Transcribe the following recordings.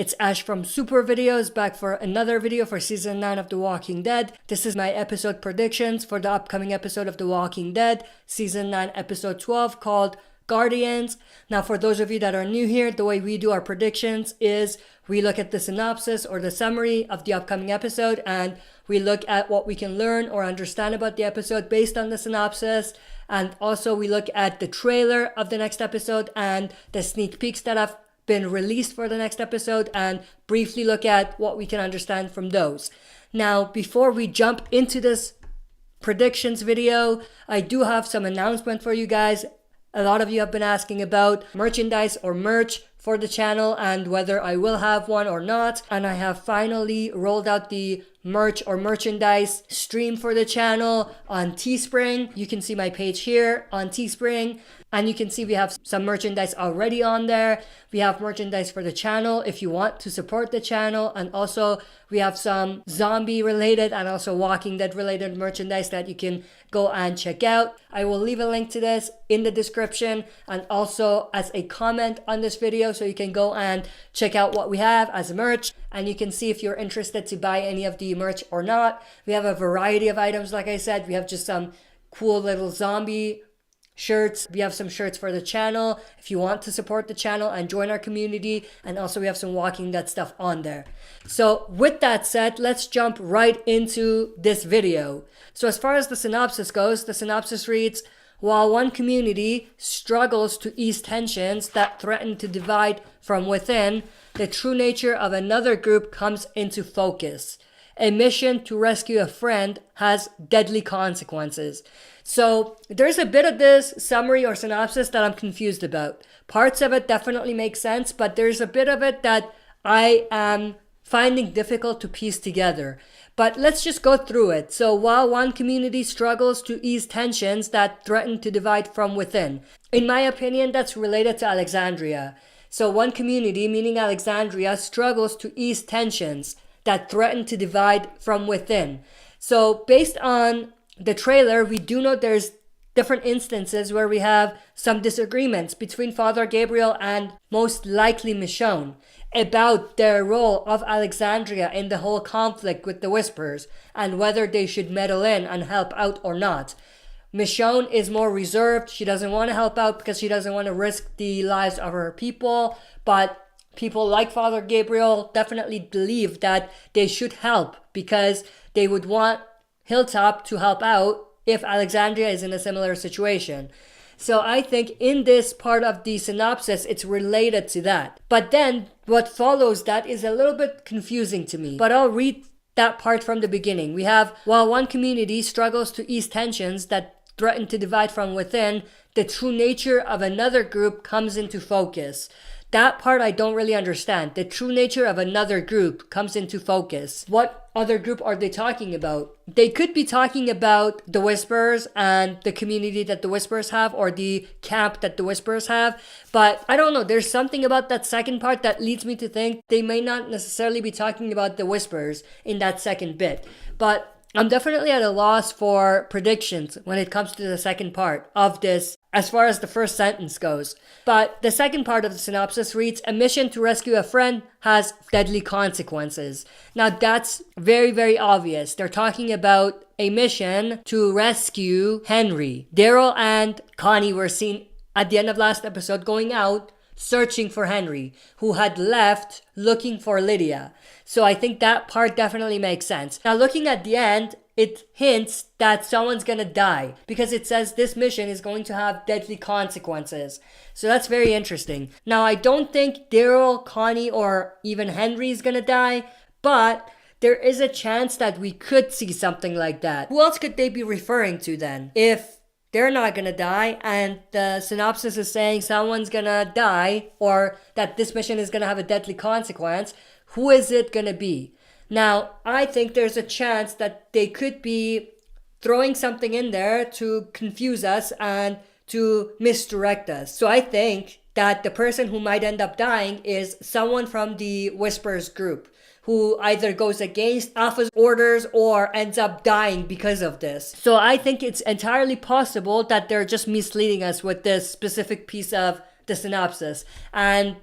It's Ash from Super Videos, back for another video for Season 9 of The Walking Dead. This is my episode predictions for the upcoming episode of The Walking Dead, Season 9, Episode 12, called Guardians. Now, for those of you that are new here, the way we do our predictions is we look at the synopsis or the summary of the upcoming episode, and we look at what we can learn or understand about the episode based on the synopsis. And also we look at the trailer of the next episode and the sneak peeks that have been released for the next episode, and briefly look at what we can understand from those. Now, before we jump into this predictions video, I do have some announcement for you guys. A lot of you have been asking about merchandise or merch for the channel and whether I will have one or not, and I have finally rolled out the merch or merchandise stream for the channel on Teespring. You can see my page here on Teespring, and you can see we have some merchandise already on there. We have merchandise for the channel if you want to support the channel, and also we have some zombie related and also Walking Dead related merchandise that you can go and check out. I will leave a link to this in the description and also as a comment on this video, so you can go and check out what we have as merch, and you can see if you're interested to buy any of the merch or not. We have a variety of items. Like I said, we have just some cool little zombie shirts. We have some shirts for the channel if you want to support the channel and join our community, and also we have some Walking Dead stuff on there. So with that said, let's jump right into this video. So as far as the synopsis goes, the synopsis reads, while one community struggles to ease tensions that threaten to divide from within, the true nature of another group comes into focus. A mission to rescue a friend has deadly consequences. So there's a bit of this summary or synopsis that I'm confused about. Parts of it definitely make sense, but there's a bit of it that I am finding difficult to piece together. But let's just go through it. So while one community struggles to ease tensions that threaten to divide from within, in my opinion, that's related to Alexandria. So one community, meaning Alexandria, struggles to ease tensions that threaten to divide from within. So based on the trailer, we do know there's different instances where we have some disagreements between Father Gabriel and most likely Michonne about their role of Alexandria in the whole conflict with the Whisperers and whether they should meddle in and help out or not. Michonne is more reserved. She doesn't want to help out because she doesn't want to risk the lives of her people, but people like Father Gabriel definitely believe that they should help because they would want Hilltop to help out if Alexandria is in a similar situation. So I think in this part of the synopsis, it's related to that. But then what follows that is a little bit confusing to me. But I'll read that part from the beginning. We have, while one community struggles to ease tensions that threaten to divide from within, the true nature of another group comes into focus. That part I don't really understand. The true nature of another group comes into focus. What other group are they talking about? They could be talking about the Whisperers and the community that the Whisperers have, or the camp that the Whisperers have. But I don't know. There's something about that second part that leads me to think they may not necessarily be talking about the Whisperers in that second bit. But I'm definitely at a loss for predictions when it comes to the second part of this, as far as the first sentence goes. But the second part of the synopsis reads, a mission to rescue a friend has deadly consequences. Now that's very, very obvious. They're talking about a mission to rescue Henry. Daryl and Connie were seen at the end of last episode going out searching for Henry, who had left looking for Lydia. So I think that part definitely makes sense. Now looking at the end, it hints that someone's gonna die because it says this mission is going to have deadly consequences. So that's very interesting. Now I don't think Daryl, Connie, or even Henry is gonna die, but there is a chance that we could see something like that. Who else could they be referring to then? If they're not gonna die and the synopsis is saying someone's gonna die or that this mission is gonna have a deadly consequence, who is it gonna be? Now, I think there's a chance that they could be throwing something in there to confuse us and to misdirect us. So I think that the person who might end up dying is someone from the Whisperers group who either goes against Alpha's orders or ends up dying because of this. So I think it's entirely possible that they're just misleading us with this specific piece of the synopsis. And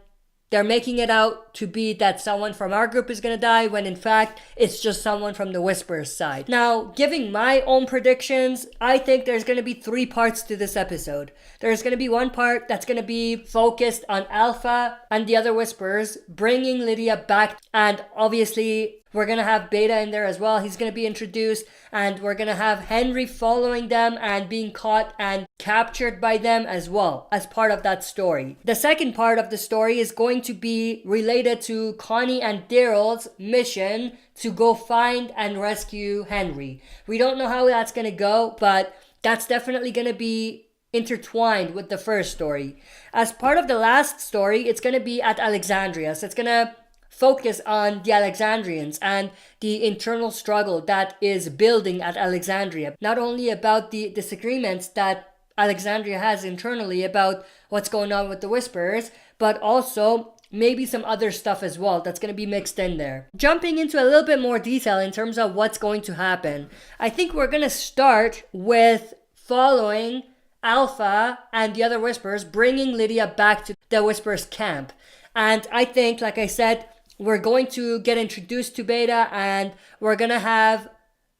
they're making it out to be that someone from our group is gonna die, when in fact it's just someone from the Whisperers side. Now, giving my own predictions, I think there's gonna be 3 parts to this episode. There's gonna be one part that's gonna be focused on Alpha and the other Whisperers bringing Lydia back, and obviously we're gonna have Beta in there as well. He's gonna be introduced, and we're gonna have Henry following them and being caught and captured by them as well as part of that story. The second part of the story is going to be related to Connie and Daryl's mission to go find and rescue Henry. We don't know how that's gonna go, but that's definitely gonna be intertwined with the first story. As part of the last story, it's gonna be at Alexandria. So it's gonna focus on the Alexandrians and the internal struggle that is building at Alexandria. Not only about the disagreements that Alexandria has internally about what's going on with the Whisperers, but also maybe some other stuff as well that's going to be mixed in there. Jumping into a little bit more detail in terms of what's going to happen, I think we're going to start with following Alpha and the other Whisperers bringing Lydia back to the Whisperers camp. And I think, like I said, we're going to get introduced to Beta, and we're going to have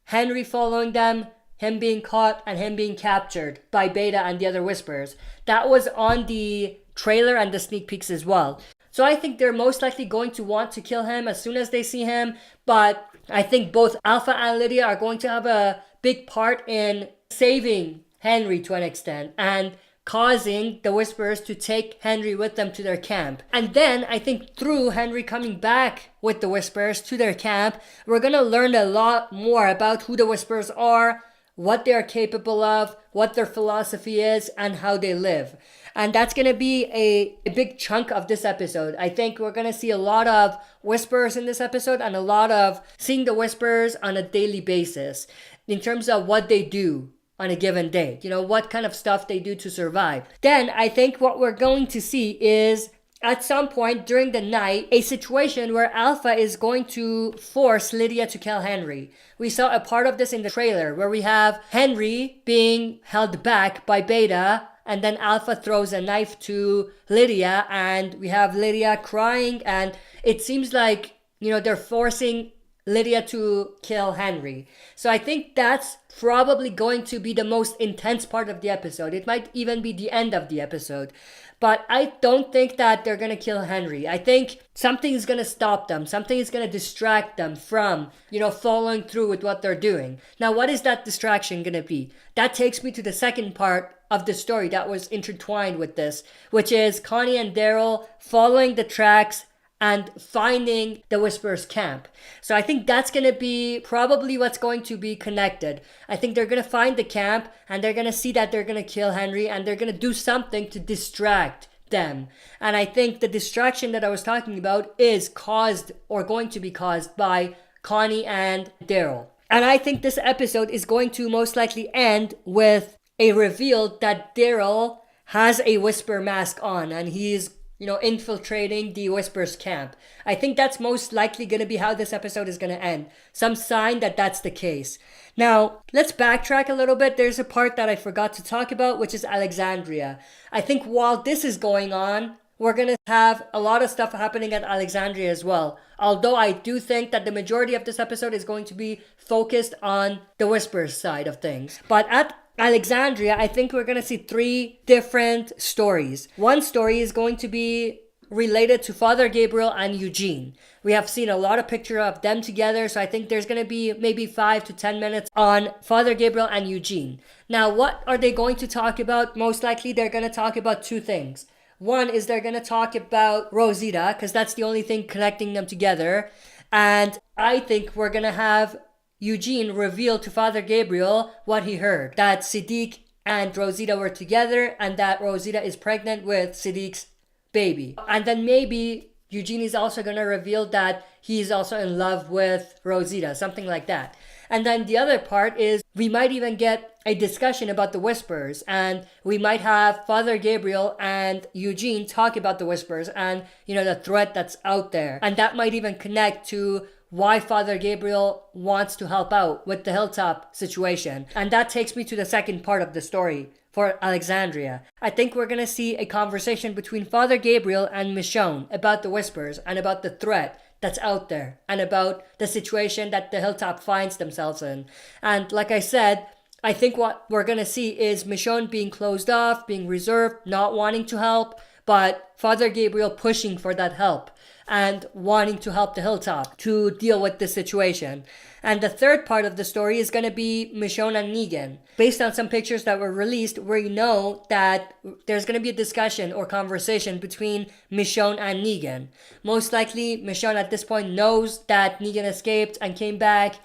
Henry following them, him being caught and him being captured by Beta and the other Whisperers. That was on the trailer and the sneak peeks as well. So I think they're most likely going to want to kill him as soon as they see him, but I think both Alpha and Lydia are going to have a big part in saving Henry to an extent and causing the Whisperers to take Henry with them to their camp. And then I think through Henry coming back with the Whisperers to their camp, we're gonna learn a lot more about who the Whisperers are, what they are capable of, what their philosophy is, and how they live. And that's gonna be a big chunk of this episode. I think we're gonna see a lot of Whisperers in this episode and a lot of seeing the Whisperers on a daily basis in terms of what they do on a given day, what kind of stuff they do to survive. Then I think what we're going to see is at some point during the night, a situation where Alpha is going to force Lydia to kill Henry. We saw a part of this in the trailer where we have Henry being held back by Beta, and then Alpha throws a knife to Lydia, and we have Lydia crying, and it seems like, they're forcing Lydia to kill Henry. So I think that's probably going to be the most intense part of the episode. It might even be the end of the episode. But I don't think that they're going to kill Henry. I think something is going to stop them. Something is going to distract them from, following through with what they're doing. Now, what is that distraction going to be? That takes me to the second part of the story that was intertwined with this, which is Connie and Daryl following the tracks and finding the Whisperers camp. So I think that's going to be probably what's going to be connected. I think they're going to find the camp, and they're going to see that they're going to kill Henry, and they're going to do something to distract them. And I think the distraction that I was talking about is caused or going to be caused by Connie and Daryl. And I think this episode is going to most likely end with a reveal that Daryl has a Whisper mask on, and he's infiltrating the Whisperers camp. I think that's most likely going to be how this episode is going to end. Some sign that that's the case. Now, let's backtrack a little bit. There's a part that I forgot to talk about, which is Alexandria. I think while this is going on, we're going to have a lot of stuff happening at Alexandria as well. Although I do think that the majority of this episode is going to be focused on the Whisperers side of things. But at Alexandria, I think we're going to see 3 different stories. One story is going to be related to Father Gabriel and Eugene. We have seen a lot of pictures of them together, so I think there's going to be maybe 5 to 10 minutes on Father Gabriel and Eugene. Now, what are they going to talk about? Most likely, they're going to talk about 2 things. One is they're going to talk about Rosita, because that's the only thing connecting them together. And I think we're going to have Eugene revealed to Father Gabriel what he heard, that Siddiq and Rosita were together and that Rosita is pregnant with Siddiq's baby. And then maybe Eugene is also going to reveal that he's also in love with Rosita, something like that. And then the other part is we might even get a discussion about the Whisperers, and we might have Father Gabriel and Eugene talk about the Whisperers and, the threat that's out there. And that might even connect to why Father Gabriel wants to help out with the hilltop situation. And that takes me to the second part of the story for Alexandria. I think we're gonna see a conversation between Father Gabriel and Michonne about the whispers and about the threat that's out there and about the situation that the hilltop finds themselves in. And like I said, I think what we're gonna see is Michonne being closed off, being reserved, not wanting to help, but Father Gabriel pushing for that help and wanting to help the hilltop to deal with the situation. And the third part of the story is going to be Michonne and Negan. Based on some pictures that were released, we know that there's going to be a discussion or conversation between Michonne and Negan. Most likely, Michonne at this point knows that Negan escaped and came back.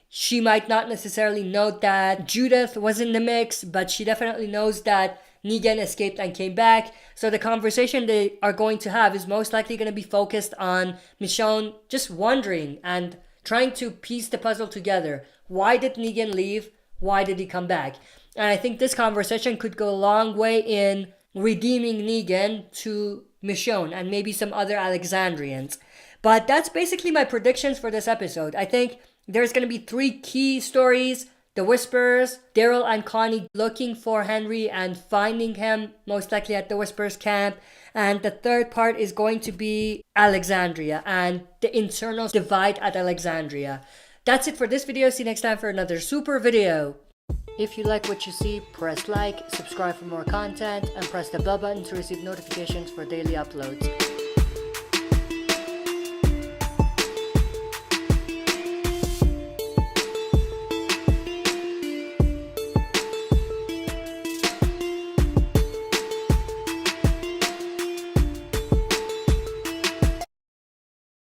She might not necessarily know that Judith was in the mix, but she definitely knows that Negan escaped and came back. So the conversation they are going to have is most likely going to be focused on Michonne just wondering and trying to piece the puzzle together. Why did Negan leave? Why did he come back? And I think this conversation could go a long way in redeeming Negan to Michonne and maybe some other Alexandrians. But that's basically my predictions for this episode. I think there's going to be 3 key stories. The Whispers, Daryl and Connie looking for Henry and finding him, most likely at the Whispers camp. And the third part is going to be Alexandria and the internal divide at Alexandria. That's it for this video. See you next time for another super video. If you like what you see, press like, subscribe for more content, and press the bell button to receive notifications for daily uploads.